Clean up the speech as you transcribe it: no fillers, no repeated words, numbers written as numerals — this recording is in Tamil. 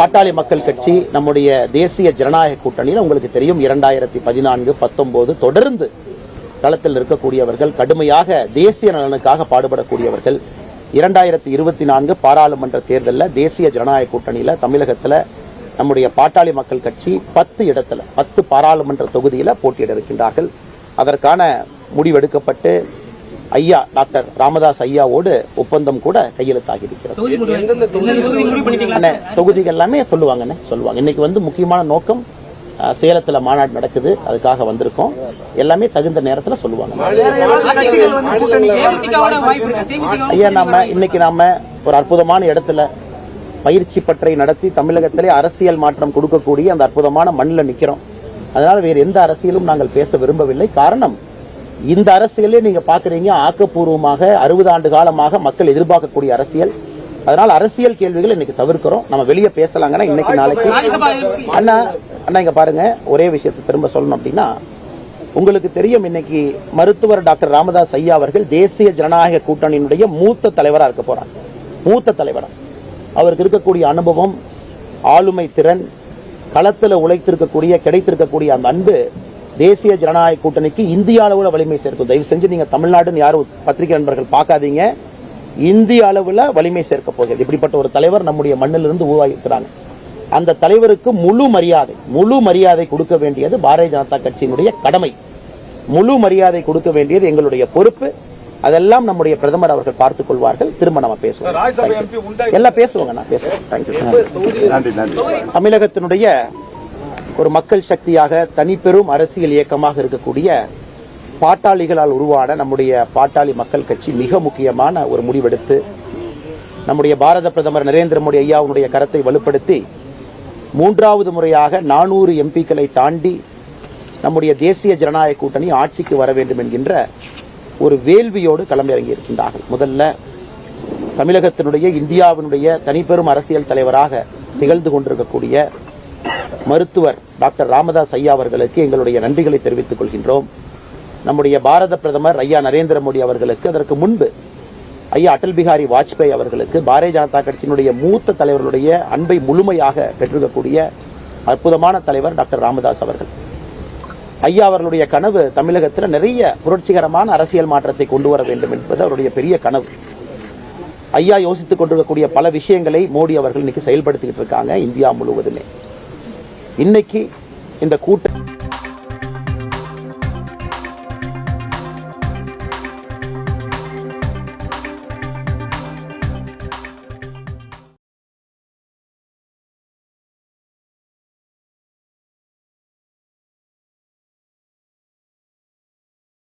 பாட்டாளி மக்கள் கட்சி நம்முடைய தேசிய ஜனநாயக கூட்டணியில் உங்களுக்கு தெரியும் 2014, 19 தொடர்ந்து களத்தில் இருக்கக்கூடியவர்கள், கடுமையாக தேசிய நலனுக்காக பாடுபடக்கூடியவர்கள். 2024 பாராளுமன்ற தேர்தலில் தேசிய ஜனநாயக கூட்டணியில் தமிழகத்தில் நம்முடைய பாட்டாளி மக்கள் கட்சி 10 இடத்துல 10 பாராளுமன்ற தொகுதியில் போட்டியிட இருக்கின்றார்கள். அதற்கான முடிவெடுக்கப்பட்டு ஐயா டாக்டர் ராமதாஸ் ஐயாவோடு ஒப்பந்தம் கூட கையெழுத்தாகி இருக்கிறது. தொகுதிகள் எல்லாமே சொல்லுவாங்க. இன்னைக்கு முக்கியமான நோக்கம் சேலத்துல மாநாடு நடக்குது, அதுக்காக வந்திருக்கோம். எல்லாமே தகுந்த நேரத்தில் சொல்லுவாங்க. ஐயா நாம ஒரு அற்புதமான இடத்துல பயிற்சி பற்றை நடத்தி தமிழகத்திலே அரசியல் மாற்றம் கொடுக்கக்கூடிய அந்த அற்புதமான மண்ணில் நிக்கிறோம். அதனால வேறு எந்த அரசியலும் நாங்கள் பேச விரும்பவில்லை. காரணம், இந்த அரசியலே நீங்க பாக்குறீங்க, ஆக்கப்பூர்வமாக 60 ஆண்டு காலமாக மக்கள் எதிர்பார்க்கக்கூடிய அரசியல். அதனால அரசியல் கேள்விகள் இன்னைக்கு தவிர்க்கிறோம். நம்ம வெளியே பேசலாங்கன்னா இன்னைக்கு நாளைக்கு. அண்ணா இங்க பாருங்க, ஒரே விஷயத்தை திரும்ப சொல்லணும் அப்படின்னா, உங்களுக்கு தெரியும் இன்னைக்கு மருத்துவர் டாக்டர் ராமதாஸ் ஐயா அவர்கள் தேசிய ஜனநாயக கூட்டணியினுடைய மூத்த தலைவராக இருக்க போறாங்க. மூத்த தலைவரா அவருக்கு இருக்கக்கூடிய அனுபவம், ஆளுமை திறன், களத்தில் உழைத்திருக்கக்கூடிய கிடைத்திருக்கக்கூடிய அந்த அன்பு தேசிய ஜனநாயக கூட்டணிக்கு இந்திய அளவுல வலிமை சேர்க்கும். தயவு செஞ்சு நீங்க தமிழ்நாடுன்னு யாரும் பத்திரிகை நண்பர்கள் பார்க்காதீங்க. இந்திய அளவுல வலிமை சேர்க்க போகிறது. இப்படிப்பட்ட ஒரு தலைவர் நம்முடைய மண்ணிலிருந்து உருவாகி இருக்கிறாங்க. அந்த தலைவருக்கு முழு மரியாதை கொடுக்க வேண்டியது பாரதிய ஜனதா கட்சியினுடைய கடமை. முழு மரியாதை கொடுக்க வேண்டியது எங்களுடைய பொறுப்பு. அதெல்லாம் நம்முடைய பிரதமர் அவர்கள் பார்த்துக் கொள்வார்கள். திரும்ப நம்ம பேசுவோம். எல்லாம் பேசுவாங்க. நான் பேசுவேன். தமிழகத்தினுடைய ஒரு மக்கள் சக்தியாக தனிப்பெரும் அரசியல் இயக்கமாக இருக்கக்கூடிய பாட்டாளிகளால் உருவான நம்முடைய பாட்டாளி மக்கள் கட்சி மிக முக்கியமான ஒரு முடிவெடுத்து நம்முடைய பாரத பிரதமர் நரேந்திர மோடி ஐயாவுடைய கரத்தை வலுப்படுத்தி 3வது முறையாக 400 எம்பிக்களை தாண்டி நம்முடைய தேசிய ஜனநாயக கூட்டணி ஆட்சிக்கு வர வேண்டும் என்கின்ற ஒரு வேள்வியோடு களமிறங்கி இருக்கின்றார்கள். முதல்ல தமிழகத்தினுடைய இந்தியாவினுடைய தனிப்பெரும் அரசியல் தலைவராக திகழ்ந்து கொண்டிருக்கக்கூடிய மருத்துவர் டாக்டர் ராமதாஸ் ஐயா அவர்களுக்கு எங்களுடைய நன்றிகளை தெரிவித்துக் கொள்கின்றோம். நம்முடைய பாரத பிரதமர் ஐயா நரேந்திர மோடி அவர்களுக்கு, அதற்கு முன்பு ஐயா அடல் பிகாரி வாஜ்பாய் அவர்களுக்கு, பாரதிய ஜனதா கட்சியினுடைய மூத்த தலைவர்களுடைய அன்பை முழுமையாக பெற்றிருக்கக்கூடிய அற்புதமான தலைவர் டாக்டர் ராமதாஸ் அவர்கள். ஐயா அவர்களுடைய கனவு தமிழகத்தில் நிறைய புரட்சிகரமான அரசியல் மாற்றத்தை கொண்டு வர வேண்டும் என்பது அவருடைய பெரிய கனவு. ஐயா யோசித்துக் கொண்டிருக்கக்கூடிய பல விஷயங்களை மோடி அவர்கள் இன்னைக்கு செயல்படுத்திக்கிட்டு இருக்காங்க இந்தியா முழுவதுமே. இன்னைக்கு இந்த கூட்டம்